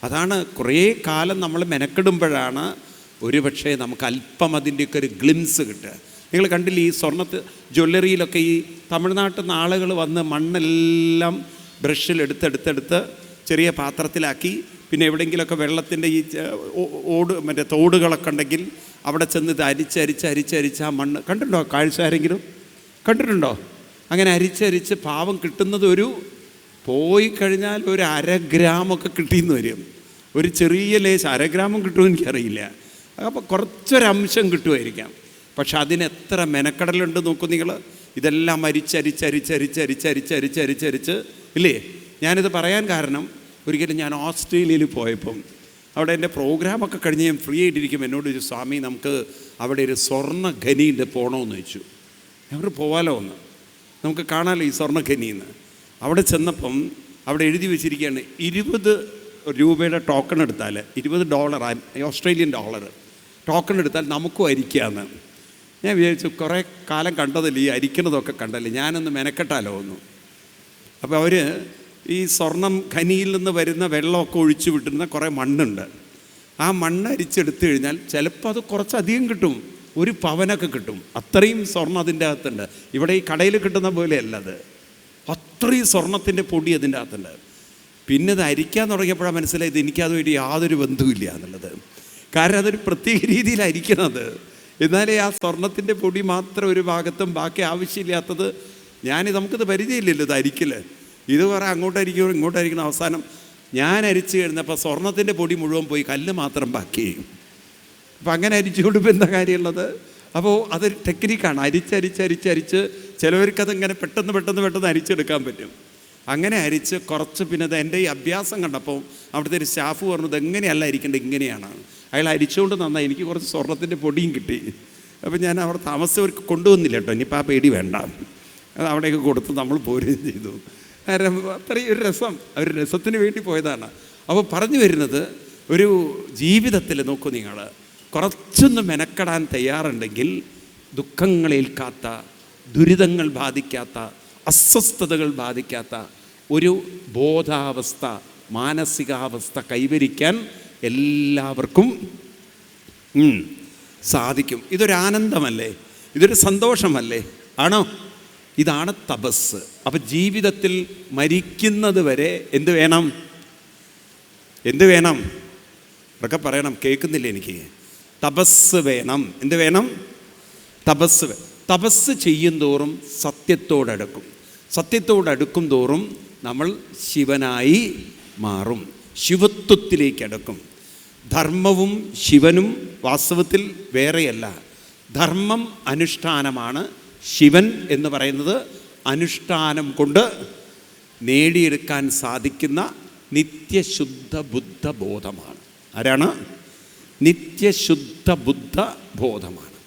അതാണ് കുറേ കാലം നമ്മൾ മെനക്കെടുമ്പോഴാണ് ഒരുപക്ഷെ നമുക്ക് അല്പം അതിൻ്റെയൊക്കെ ഒരു ഗ്ലിംസ് കിട്ടുക. നിങ്ങൾ കണ്ടില്ലേ, ഈ ജ്വല്ലറിയിലൊക്കെ ഈ തമിഴ്നാട്ടിൽ നിന്ന് ആളുകൾ വന്ന് മണ്ണെല്ലാം ബ്രഷിൽ എടുത്തെടുത്ത് ചെറിയ പാത്രത്തിലാക്കി, പിന്നെ എവിടെയെങ്കിലുമൊക്കെ വെള്ളത്തിൻ്റെ ഈ തോടുകളൊക്കെ ഉണ്ടെങ്കിൽ അവിടെ ചെന്ന് ഇത് അരിച്ച് ആ മണ്ണ് കണ്ടിട്ടുണ്ടോ? കാഴ്ച ആരെങ്കിലും കണ്ടിട്ടുണ്ടോ? അങ്ങനെ അരിച്ച് പാവം കിട്ടുന്നത് പോയി കഴിഞ്ഞാൽ ഒരു 1/2 ഗ്രാമൊക്കെ കിട്ടിയെന്ന് വരും. ഒരു ചെറിയ ലേശം 1/2 ഗ്രാമം കിട്ടുമെന്ന് എനിക്കറിയില്ല. അപ്പോൾ കുറച്ചൊരംശം കിട്ടുമായിരിക്കാം. പക്ഷെ അതിനെത്ര മെനക്കടലുണ്ട് നോക്കൂ നിങ്ങൾ. ഇതെല്ലാം അരിച്ച് ഇല്ലേ? ഞാനിത് പറയാൻ കാരണം, ഒരിക്കലും ഞാൻ ഓസ്ട്രേലിയയിൽ പോയപ്പം അവിടെ എൻ്റെ പ്രോഗ്രാമൊക്കെ കഴിഞ്ഞ് ഞാൻ ഫ്രീ ആയിട്ടിരിക്കും. എന്നോട് ചോദിച്ചു, സ്വാമി നമുക്ക് അവിടെ ഒരു സ്വർണ്ണ ഖനിയുണ്ട്, പോകണമെന്ന് ചോദിച്ചു. ഞങ്ങൾ പോവാലോ ഒന്ന്, നമുക്ക് കാണാമല്ലോ ഈ സ്വർണ്ണ ഖനിന്ന്. അവിടെ ചെന്നപ്പം അവിടെ എഴുതി വെച്ചിരിക്കുകയാണ്, 20 രൂപയുടെ ടോക്കൺ എടുത്താൽ, $20 ഓസ്ട്രേലിയൻ ഡോളർ ടോക്കൺ എടുത്താൽ നമുക്കും അരിക്കാമെന്ന്. ഞാൻ വിചാരിച്ചു, കുറേ കാലം കണ്ടതല്ലേ ഈ അരിക്കണതൊക്കെ കണ്ടല്ലേ, ഞാനൊന്ന് മെനക്കെട്ടാലോ ഒന്ന്. അപ്പോൾ അവർ ഈ സ്വർണം ഖനിയിൽ നിന്ന് വരുന്ന വെള്ളമൊക്കെ ഒഴിച്ചു വിട്ടിരുന്ന കുറേ മണ്ണുണ്ട്. ആ മണ്ണ് അരിച്ചെടുത്തു കഴിഞ്ഞാൽ ചിലപ്പോൾ അത് കുറച്ചധികം കിട്ടും, 1 പവനൊക്കെ കിട്ടും. അത്രയും സ്വർണ്ണം അതിൻ്റെ അകത്തുണ്ട്. ഇവിടെ ഈ കടയിൽ കിട്ടുന്ന പോലെയല്ല അത്, അത്രയും സ്വർണത്തിൻ്റെ പൊടി അതിൻ്റെ അകത്തുണ്ട്. പിന്നെ ഇത് അരിക്കാൻ തുടങ്ങിയപ്പോഴാണ് മനസ്സിലായത് എനിക്കതുമായിട്ട് യാതൊരു ബന്ധവുമില്ല എന്നുള്ളത്. കാരണം അതൊരു പ്രത്യേക രീതിയിൽ അരിക്കണത്. എന്നാലേ ആ സ്വർണത്തിൻ്റെ പൊടി മാത്രം ഒരു ഭാഗത്തും ബാക്കി ആവശ്യമില്ലാത്തത്, നമുക്കിത് പരിചയമില്ലല്ലോ ഇത് അരിക്കൽ. ഇത് പറയാം അങ്ങോട്ടായിരിക്കും അപ്പം അങ്ങനെ അരിച്ചു കൊടുപ്പോൾ എന്താ കാര്യമുള്ളത്? അപ്പോൾ അതൊരു ടെക്നിക്കാണ്. അരിച്ച് ചിലവർക്കതിങ്ങനെ പെട്ടെന്ന് അരിച്ചെടുക്കാൻ പറ്റും. അങ്ങനെ അരിച്ച് കുറച്ച് പിന്നെ അത് എൻ്റെ ഈ അഭ്യാസം കണ്ടപ്പോൾ അവിടുത്തെ ഒരു സ്റ്റാഫ് പറഞ്ഞത് എങ്ങനെയല്ല അരിക്കേണ്ടത്, ഇങ്ങനെയാണ്. അയാൾ അരിച്ചുകൊണ്ട് നന്നായി. എനിക്ക് കുറച്ച് സ്വർണ്ണത്തിൻ്റെ പൊടിയും കിട്ടി. അപ്പോൾ ഞാൻ അവിടെ താമസിച്ചവർക്ക് കൊണ്ടുവന്നില്ല കേട്ടോ. ഇനിയിപ്പോൾ ആ പേടി വേണ്ട, അത് അവിടെയൊക്കെ കൊടുത്ത് നമ്മൾ പോരുകയും ചെയ്തു. അത്രയും ഒരു രസത്തിന് വേണ്ടി പോയതാണ്. അപ്പോൾ പറഞ്ഞു വരുന്നത്, ഒരു ജീവിതത്തിൽ നോക്കൂ, നിങ്ങൾ കുറച്ചൊന്ന് മെനക്കെടാൻ തയ്യാറുണ്ടെങ്കിൽ ദുഃഖങ്ങളേൽക്കാത്ത, ദുരിതങ്ങൾ ബാധിക്കാത്ത, അസ്വസ്ഥതകൾ ബാധിക്കാത്ത ഒരു ബോധാവസ്ഥ, മാനസികാവസ്ഥ കൈവരിക്കാൻ എല്ലാവർക്കും സാധിക്കും. ഇതൊരു ആനന്ദമല്ലേ? ഇതൊരു സന്തോഷമല്ലേ? ആണോ? ഇതാണ് തപസ്. അപ്പം ജീവിതത്തിൽ മരിക്കുന്നത് വരെ എന്ത് വേണം? ഇതൊക്കെ പറയണം, കേൾക്കുന്നില്ല എനിക്ക്. തപസ് വേണം. എന്ത് വേണം? തപസ് ചെയ്യും തോറും സത്യത്തോടടുക്കും തോറും നമ്മൾ ശിവനായി മാറും, ശിവത്വത്തിലേക്ക് അടുക്കും. ധർമ്മവും ശിവനും വാസ്തവത്തിൽ വേറെയല്ല. ധർമ്മം അനുഷ്ഠാനമാണ്. ശിവൻ എന്ന് പറയുന്നത് അനുഷ്ഠാനം കൊണ്ട് നേടിയെടുക്കാൻ സാധിക്കുന്ന നിത്യശുദ്ധ ബുദ്ധ ബോധമാണ്. ആരാണ്? നിത്യശുദ്ധ ബുദ്ധ ബോധമാണ്.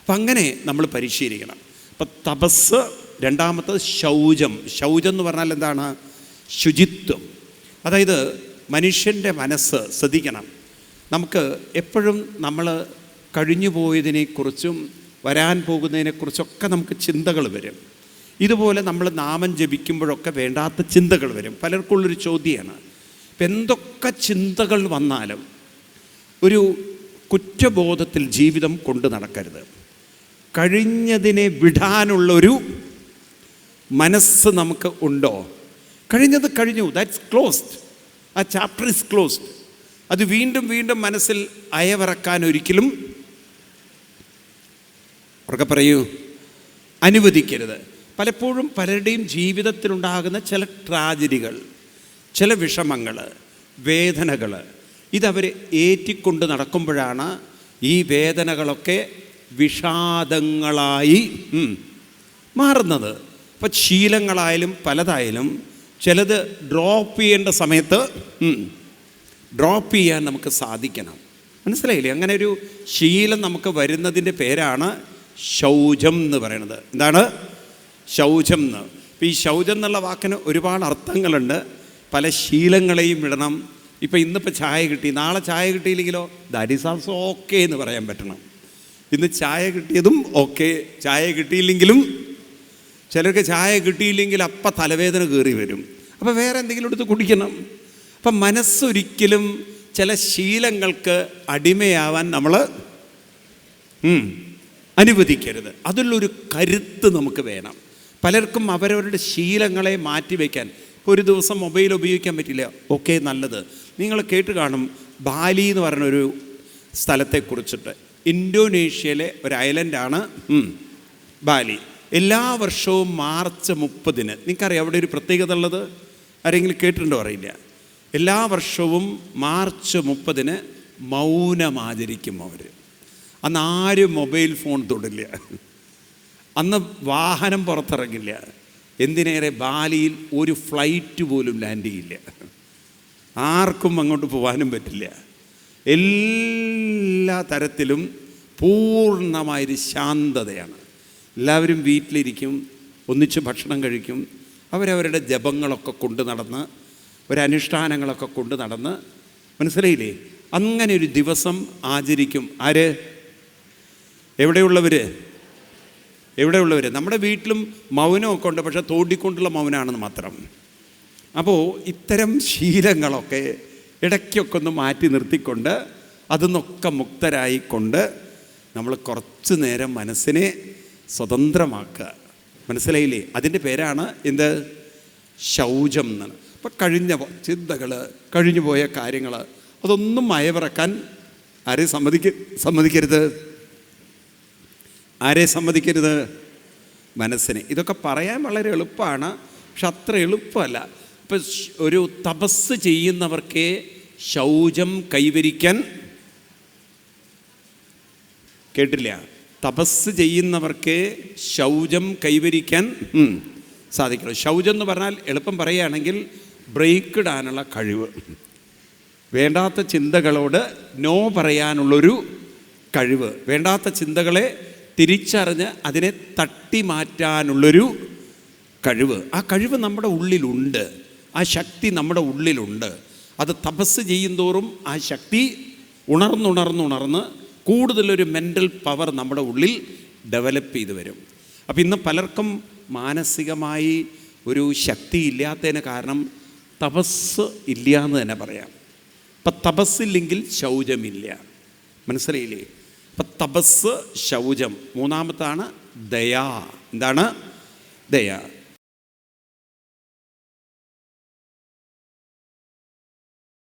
അപ്പം അങ്ങനെ നമ്മൾ പരിശീലിക്കണം. അപ്പം തപസ്. രണ്ടാമത്തത് ശൗചം. ശൗചം എന്ന് പറഞ്ഞാൽ എന്താണ്? ശുചിത്വം. അതായത് മനുഷ്യൻ്റെ മനസ്സ് ശ്രദ്ധിക്കണം. നമുക്ക് എപ്പോഴും നമ്മൾ കഴിഞ്ഞു പോയതിനെക്കുറിച്ചും വരാൻ പോകുന്നതിനെക്കുറിച്ചൊക്കെ നമുക്ക് ചിന്തകൾ വരും. ഇതുപോലെ നമ്മൾ നാമം ജപിക്കുമ്പോഴൊക്കെ വേണ്ടാത്ത ചിന്തകൾ വരും. പലർക്കുള്ളൊരു ചോദ്യമാണ്, ഇപ്പം എന്തൊക്കെ ചിന്തകൾ വന്നാലും ഒരു കുറ്റബോധത്തിൽ ജീവിതം കൊണ്ട് നടക്കരുത്. കഴിഞ്ഞതിനെ വിടാനുള്ളൊരു മനസ്സ് നമുക്ക് ഉണ്ടോ? കഴിഞ്ഞത് കഴിഞ്ഞു, ദാറ്റ്സ് ക്ലോസ്ഡ്. ആ ചാപ്റ്റർ ഇസ് ക്ലോസ്ഡ്. അത് വീണ്ടും മനസ്സിൽ അയവിറക്കാൻ ഒരിക്കലും, ഉറക്കെ പറയൂ, അനുവദിക്കരുത്. പലപ്പോഴും പലരുടെയും ജീവിതത്തിലുണ്ടാകുന്ന ചില ട്രാജഡികൾ, ചില വിഷമങ്ങൾ, വേദനകൾ, ഇതവർ ഏറ്റിക്കൊണ്ട് നടക്കുമ്പോഴാണ് ഈ വേദനകളൊക്കെ വിഷാദങ്ങളായി മാറുന്നത്. അപ്പം ശീലങ്ങളായാലും പലതായാലും ചിലത് ഡ്രോപ്പ് ചെയ്യേണ്ട സമയത്ത് ഡ്രോപ്പ് ചെയ്യാൻ നമുക്ക് സാധിക്കണം. മനസ്സിലായില്ലേ? അങ്ങനെ ഒരു ശീലം നമുക്ക് വരുന്നതിൻ്റെ പേരാണ് ശൗചം എന്ന് പറയുന്നത്. എന്താണ് ശൗചം എന്ന്? ഇപ്പം ഈ ശൗചം എന്നുള്ള വാക്കിന് ഒരുപാട് അർത്ഥങ്ങളുണ്ട്. പല ശീലങ്ങളെയും വിടണം. ഇപ്പം ഇന്നിപ്പോൾ ചായ കിട്ടി, നാളെ ചായ കിട്ടിയില്ലെങ്കിലോ ദാറ്റ് ഈസ് ആൾസോ ഓക്കെ എന്ന് പറയാൻ പറ്റണം. ഇന്ന് ചായ കിട്ടിയതും ഓക്കെ, ചായ കിട്ടിയില്ലെങ്കിലും, ചിലർക്ക് ചായ കിട്ടിയില്ലെങ്കിൽ അപ്പം തലവേദന കയറി വരും. അപ്പം വേറെ എന്തെങ്കിലും എടുത്ത് കുടിക്കണം. അപ്പം മനസ്സൊരിക്കലും ചില ശീലങ്ങൾക്ക് അടിമയാവാൻ നമ്മൾ അനുവദിക്കരുത്. അതിലുള്ളൊരു കരുത്ത് നമുക്ക് വേണം. പലർക്കും അവരവരുടെ ശീലങ്ങളെ മാറ്റിവെക്കാൻ, ഒരു ദിവസം മൊബൈൽ ഉപയോഗിക്കാൻ പറ്റില്ല, ഓക്കെ, നല്ലത്. നിങ്ങൾ കേട്ട് കാണും ബാലി എന്ന് പറഞ്ഞൊരു സ്ഥലത്തെക്കുറിച്ചിട്ട്. ഇന്തോനേഷ്യയിലെ ഒരു ഐലൻഡാണ് ബാലി. എല്ലാ വർഷവും മാർച്ച് 30-ന്, നിങ്ങൾക്കറിയാം അവിടെ ഒരു പ്രത്യേകത ഉള്ളത്? ആരെങ്കിലും കേട്ടിട്ടുണ്ടോ അറിയില്ല. എല്ലാ വർഷവും മാർച്ച് 30-ന് മൗനം ആചരിക്കും അവർ. അന്ന് ആരും മൊബൈൽ ഫോൺ തൊടില്ല, അന്ന് വാഹനം പുറത്തിറങ്ങില്ല. എന്തിനേറെ ബാലിയിൽ ഒരു ഫ്ലൈറ്റ് പോലും ലാൻഡ് ചെയ്യില്ല, ആർക്കും അങ്ങോട്ട് പോകാനും പറ്റില്ല. എല്ലാ തരത്തിലും പൂർണ്ണമായൊരു ശാന്തതയാണ്. എല്ലാവരും വീട്ടിലിരിക്കും, ഒന്നിച്ച് ഭക്ഷണം കഴിക്കും, അവരവരുടെ ജപങ്ങളൊക്കെ കൊണ്ട് നടന്ന്, ഒരനുഷ്ഠാനങ്ങളൊക്കെ കൊണ്ട് നടന്ന്, മനസ്സിലായില്ലേ? അങ്ങനെ ഒരു ദിവസം ആചരിക്കും. ആര്? എവിടെയുള്ളവർ? നമ്മുടെ വീട്ടിലും മൗനമൊക്കെ ഉണ്ട്, പക്ഷെ തോണ്ടിക്കൊണ്ടുള്ള മൗനമാണെന്ന് മാത്രം. അപ്പോൾ ഇത്തരം ശീലങ്ങളൊക്കെ ഇടയ്ക്കൊക്കെ ഒന്ന് മാറ്റി നിർത്തിക്കൊണ്ട്, അതിന്നൊക്കെ മുക്തരായിക്കൊണ്ട് നമ്മൾ കുറച്ച് നേരം മനസ്സിനെ സ്വതന്ത്രമാക്കുക. മനസ്സിലായില്ലേ? അതിൻ്റെ പേരാണ് എന്ത്? ശൗചം എന്നാണ്. അപ്പം കഴിഞ്ഞ ചിന്തകൾ, കഴിഞ്ഞു പോയ കാര്യങ്ങൾ, അതൊന്നും മയവിറക്കാൻ ആരെ സമ്മതിക്കരുത്? ആരെ സമ്മതിക്കരുത്? മനസ്സിനെ. ഇതൊക്കെ പറയാൻ വളരെ എളുപ്പമാണ്, പക്ഷെ അത്ര എളുപ്പമല്ല. ഇപ്പം ഒരു തപസ് ചെയ്യുന്നവർക്കേ ശൗചം കൈവരിക്കാൻ കേട്ടില്ല. തപസ് ചെയ്യുന്നവർക്ക് ശൗചം കൈവരിക്കാൻ സാധിക്കുള്ളൂ. ശൗചം എന്ന് പറഞ്ഞാൽ എളുപ്പം പറയുകയാണെങ്കിൽ ബ്രേക്ക് ഇടാനുള്ള കഴിവ്, വേണ്ടാത്ത ചിന്തകളോട് നോ പറയാനുള്ളൊരു കഴിവ്, വേണ്ടാത്ത ചിന്തകളെ തിരിച്ചറിഞ്ഞ് അതിനെ തട്ടി മാറ്റാനുള്ളൊരു കഴിവ്. ആ കഴിവ് നമ്മുടെ ഉള്ളിലുണ്ട്, ആ ശക്തി നമ്മുടെ ഉള്ളിലുണ്ട്. അത് തപസ് ചെയ്യുന്തോറും ആ ശക്തി ഉണർന്നുണർന്നുണർന്ന് കൂടുതലൊരു മെൻ്റൽ പവർ നമ്മുടെ ഉള്ളിൽ ഡെവലപ്പ് ചെയ്ത് വരും. അപ്പോൾ ഇന്ന് പലർക്കും മാനസികമായി ഒരു ശക്തി ഇല്ലാത്തതിന് കാരണം തപസ് ഇല്ല എന്ന് തന്നെ പറയാം. അപ്പം തപസ്സില്ലെങ്കിൽ ശൗചമില്ല, മനസ്സിലായില്ലേ? അപ്പം തപസ്, ശൗചം. മൂന്നാമത്താണ് ദയ. എന്താണ് ദയ?